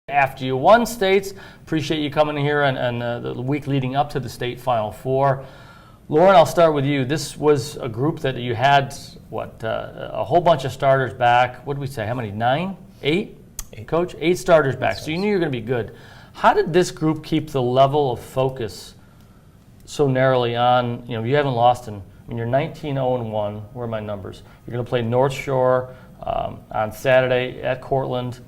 After you won states, appreciate you coming here and the week leading up to the state Final Four. Lauren, I'll start with you. This was a group that you had, a whole bunch of starters back. What did we say? How many? 9? 8? Coach? 8 starters back. So you knew you were going to be good. How did this group keep the level of focus so narrowly on, you haven't lost you're 19-0-1. Where are my numbers? You're going to play North Shore on Saturday at Cortland.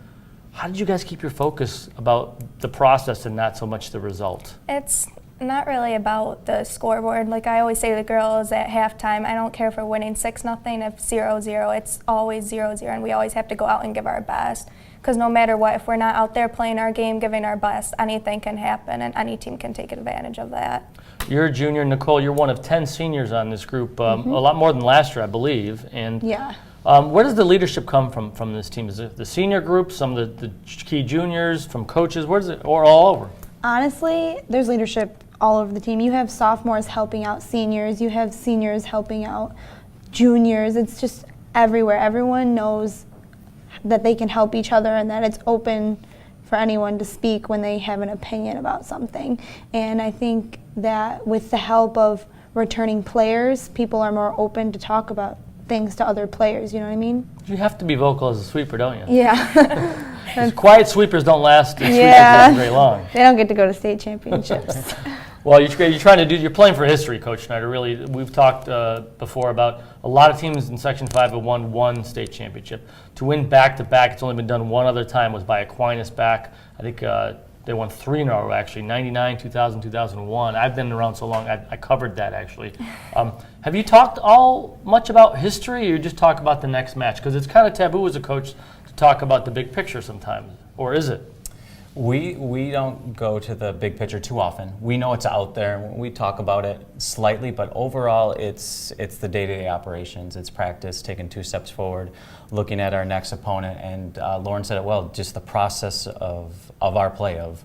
How did you guys keep your focus about the process and not so much the result? It's not really about the scoreboard. Like I always say to the girls at halftime, I don't care if we're winning 6-0, if 0-0, it's always 0-0, and we always have to go out and give our best. Because no matter what, if we're not out there playing our game, giving our best, anything can happen, and any team can take advantage of that. You're a junior, Nicole. You're one of 10 seniors on this group, a lot more than last year, I believe. And yeah. Where does the leadership come from this team? Is it the senior group, some of the key juniors, from coaches? Where does it, or all over? Honestly, there's leadership all over the team. You have sophomores helping out seniors. You have seniors helping out juniors. It's just everywhere. Everyone knows that they can help each other and that it's open for anyone to speak when they have an opinion about something. And I think that with the help of returning players, people are more open to talk about things to other players, you know what I mean? You have to be vocal as a sweeper, don't you? Yeah. Quiet sweepers don't last very long. They don't get to go to state championships. Well, you're playing for history, Coach Schneider. Really, we've talked before about a lot of teams in Section 5 have won one state championship. To win back-to-back, it's only been done one other time, was by Aquinas back. I think they won 3 in a row, actually, 99, 2000, 2001. I've been around so long, I covered that, actually. Have you talked much about history, or you just talk about the next match? Because it's kind of taboo as a coach to talk about the big picture sometimes, or is it? We don't go to the big picture too often. We know it's out there, and we talk about it slightly, but overall it's the day-to-day operations. It's practice, taking 2 steps forward, looking at our next opponent, and Lauren said it well, just the process of our play, of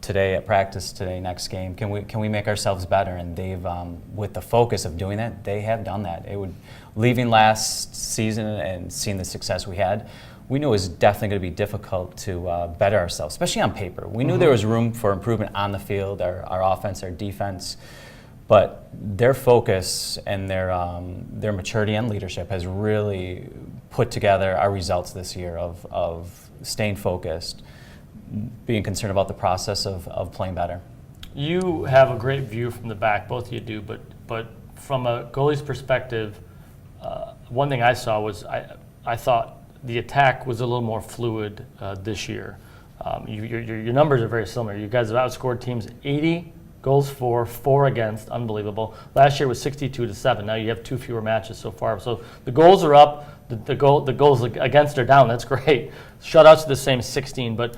today at practice, today next game, can we make ourselves better? And they've, with the focus of doing that, they have done that. Leaving last season and seeing the success we had, we knew it was definitely going to be difficult to better ourselves, especially on paper. We knew there was room for improvement on the field, our offense, our defense, but their focus and their maturity and leadership has really put together our results this year of staying focused, being concerned about the process of playing better. You have a great view from the back, both of you do, but from a goalie's perspective, one thing I saw was I thought the attack was a little more fluid this year. Your numbers are very similar. You guys have outscored teams 80 goals for, 4 against, unbelievable. Last year was 62-7. Now you have 2 fewer matches so far. So the goals are up, the goals against are down. That's great. Shutouts are the same, 16. But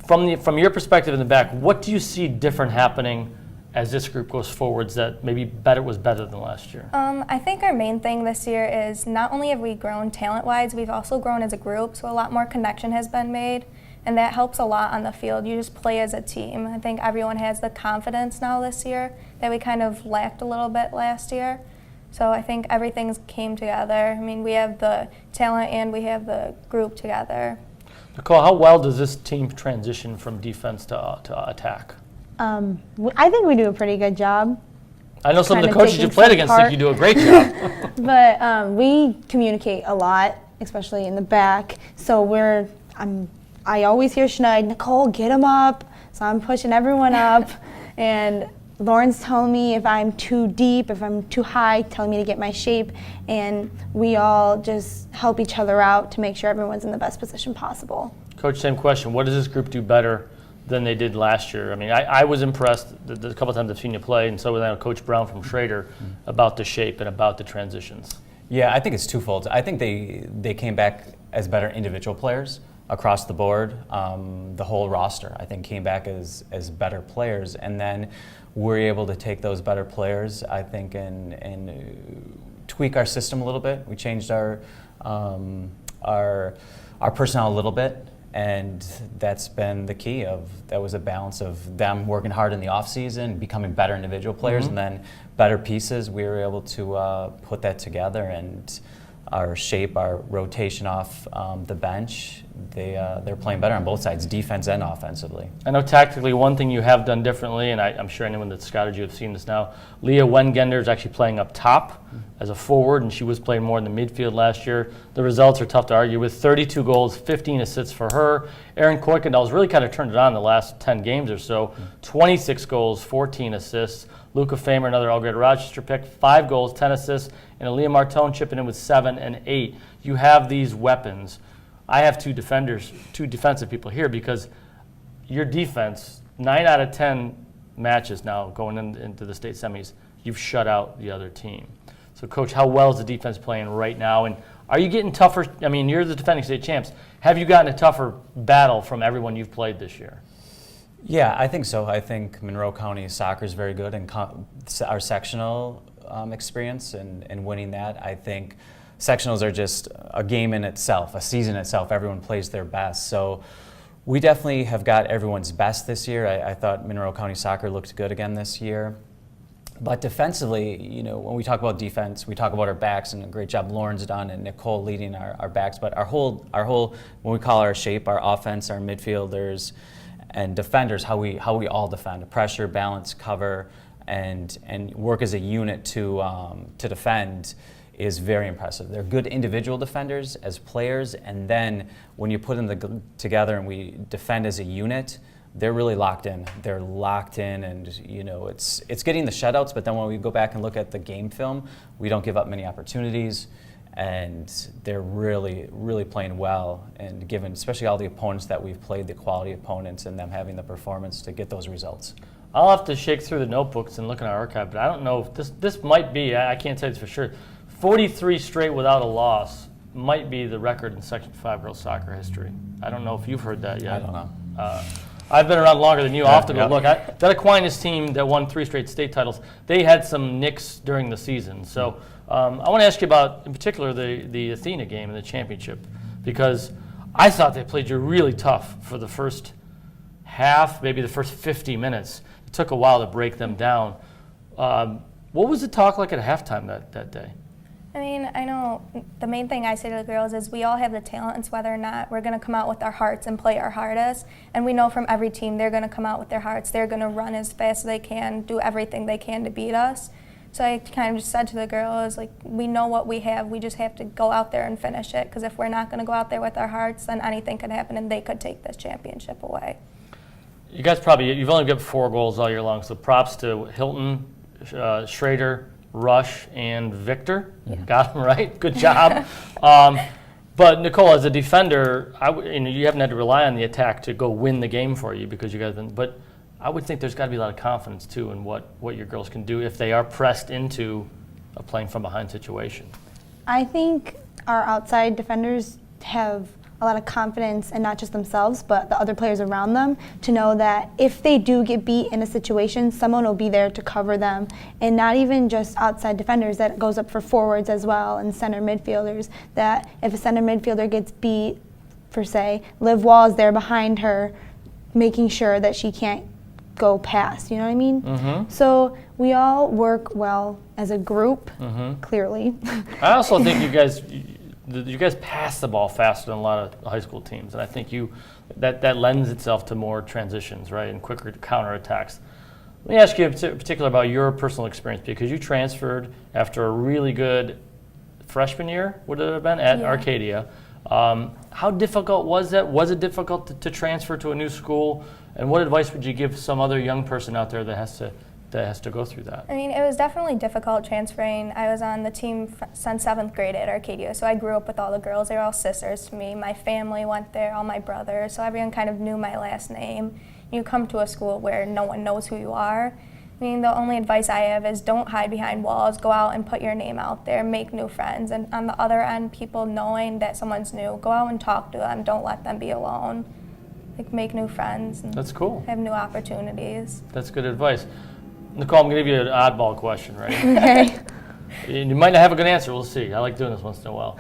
from your perspective in the back, what do you see different happening as this group goes forwards that maybe was better than last year? I think our main thing this year is not only have we grown talent-wise, we've also grown as a group, so a lot more connection has been made, and that helps a lot on the field. You just play as a team. I think everyone has the confidence now this year that we kind of lacked a little bit last year. So I think everything's came together. I mean, we have the talent and we have the group together. Nicole, how well does this team transition from defense to attack? I think we do a pretty good job. I know some of the coaches you played against think you do a great job. But we communicate a lot, especially in the back. So I always hear Schneider, Nicole, get him up. So I'm pushing everyone up. And Lauren's telling me if I'm too deep, if I'm too high, telling me to get my shape. And we all just help each other out to make sure everyone's in the best position possible. Coach, same question. What does this group do better than they did last year? I mean, I was impressed the couple times I've seen you play, and so was Coach Brown from Schneider, about the shape and about the transitions. Yeah, I think it's twofold. I think they came back as better individual players across the board. The whole roster, I think, came back as better players, and then we're able to take those better players, I think, and tweak our system a little bit. We changed our personnel a little bit. And that's been the key. That was a balance of them working hard in the off season, becoming better individual players, and then better pieces. We were able to put that together, and our shape, our rotation off the bench they're playing better on both sides, defense and offensively. I know tactically one thing you have done differently, and I'm sure anyone that's scouted you have seen this now. Leah Wengender is actually playing up top as a forward, and she was playing more in the midfield last year. The results are tough to argue with. 32 goals, 15 assists for her. Erin Kuykendall's really kind of turned it on the last 10 games or so. 26 goals, 14 assists. Luca Famer, another All Greater Rochester pick, 5 goals, 10 assists, and Aaliyah Martone chipping in with 7 and 8. You have these weapons. I have two defensive people here because your defense, 9 out of 10 matches now going into the state semis, you've shut out the other team. So, Coach, how well is the defense playing right now? And are you getting tougher? I mean, you're the defending state champs. Have you gotten a tougher battle from everyone you've played this year? Yeah, I think so. I think Monroe County soccer is very good, and our sectional experience and winning that. I think sectionals are just a game in itself, a season itself. Everyone plays their best. So we definitely have got everyone's best this year. I thought Monroe County soccer looked good again this year. But defensively, you know, when we talk about defense, we talk about our backs, and a great job Lauren's done and Nicole leading our backs. But our whole, when we call our shape, our offense, our midfielders, and defenders, how we all defend, pressure, balance, cover, and work as a unit to defend is very impressive. They're good individual defenders as players, and then when you put them together and we defend as a unit, they're really locked in. They're locked in, and you know it's getting the shutouts. But then when we go back and look at the game film, we don't give up many opportunities. And they're really, really playing well, and given especially all the opponents that we've played, the quality opponents, and them having the performance to get those results. I'll have to shake through the notebooks and look in our archive, but I don't know if this might be, I can't say this for sure, 43 straight without a loss might be the record in Section 5 girls soccer history. I don't know if you've heard that yet. I don't know. I've been around longer than you. I'll have to go Yep. look. That Aquinas team that won 3 straight state titles, they had some nicks during the season. So I want to ask you about, in particular, the Athena game in the championship, because I thought they played you really tough for the first half, maybe the first 50 minutes. It took a while to break them down. What was the talk like at halftime that day? I mean, I know the main thing I say to the girls is we all have the talent. It's whether or not we're going to come out with our hearts and play our hardest. And we know from every team they're going to come out with their hearts. They're going to run as fast as they can, do everything they can to beat us. So I kind of just said to the girls, like, we know what we have. We just have to go out there and finish it. Because if we're not going to go out there with our hearts, then anything could happen and they could take this championship away. You guys you've only got 4 goals all year long, so props to Hilton, Schneider, Rush, and Victor. Yeah. Got them right. Good job. But Nicole, as a defender, you haven't had to rely on the attack to go win the game for you because you guys. But I would think there's got to be a lot of confidence too in what your girls can do if they are pressed into a playing from behind situation. I think our outside defenders have a lot of confidence in not just themselves, but the other players around them, to know that if they do get beat in a situation, someone will be there to cover them. And not even just outside defenders, that goes up for forwards as well and center midfielders, that if a center midfielder gets beat, for say, Liv Wall is there behind her, making sure that she can't go past, you know what I mean? Mm-hmm. So we all work well as a group, clearly. I also think you guys pass the ball faster than a lot of high school teams, and I think that lends itself to more transitions, right, and quicker counterattacks. Let me ask you in particular about your personal experience, because you transferred after a really good freshman year, would it have been, at Arcadia. How difficult was that? Was it difficult to transfer to a new school? And what advice would you give some other young person out there that has to go through that? I mean, it was definitely difficult transferring. I was on the team since 7th grade at Arcadia, so I grew up with all the girls. They were all sisters to me. My family went there, all my brothers, so everyone kind of knew my last name. You come to a school where no one knows who you are. I mean, the only advice I have is don't hide behind walls. Go out and put your name out there, make new friends. And on the other end, people knowing that someone's new, go out and talk to them. Don't let them be alone. Like, make new friends. And that's cool. Have new opportunities. That's good advice. Nicole, I'm going to give you an oddball question, right? Okay. You might not have a good answer. We'll see. I like doing this once in a while.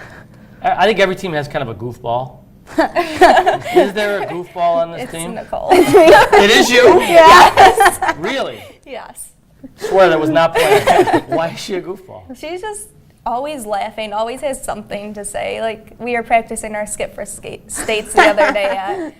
I think every team has kind of a goofball. Is there a goofball on this team? It's Nicole. It is you? Yes. Really? Yes. Swear that was not planned. Why is she a goofball? She's just always laughing, always has something to say. Like, we were practicing our skip for states the other day at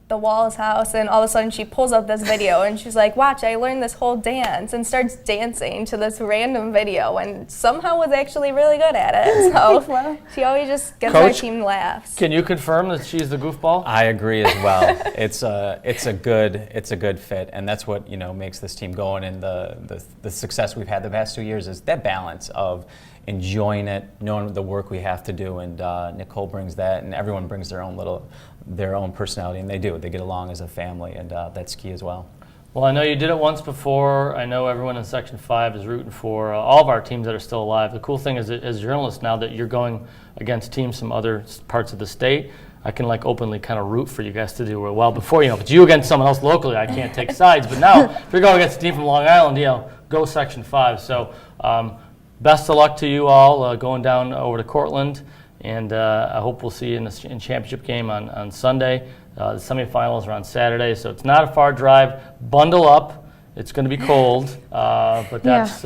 the Walls house, and all of a sudden she pulls up this video and she's like, watch, I learned this whole dance, and starts dancing to this random video, and somehow was actually really good at it. So she always just gives our Coach, team laughs. Can you confirm that she's the goofball? I agree as well. It's a good fit, and that's what makes this team going. And the success we've had the past 2 years is that balance of enjoying it, knowing the work we have to do, and Nicole brings that, and everyone brings their own personality, and they get along as a family, and that's key as well. Well, I know you did it once before. I know everyone in Section 5 is rooting for all of our teams that are still alive. The cool thing is, as journalists now, that you're going against teams from other parts of the state, I can openly kind of root for you guys to do well. Before, if it's you against someone else locally, I can't take sides. But now, if you're going against a team from Long Island, go Section 5. So best of luck to you all going down over to Cortland. And I hope we'll see you in the championship game on Sunday. The semifinals are on Saturday, so it's not a far drive. Bundle up. It's going to be cold, but that's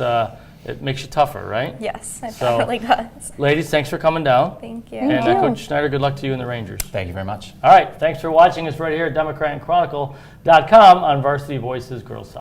it makes you tougher, right? Yes, it definitely does. Ladies, thanks for coming down. Thank you. And Coach Schneider, good luck to you and the Rangers. Thank you very much. All right, thanks for watching us right here at DemocratandChronicle.com on Varsity Voices Girls Soccer.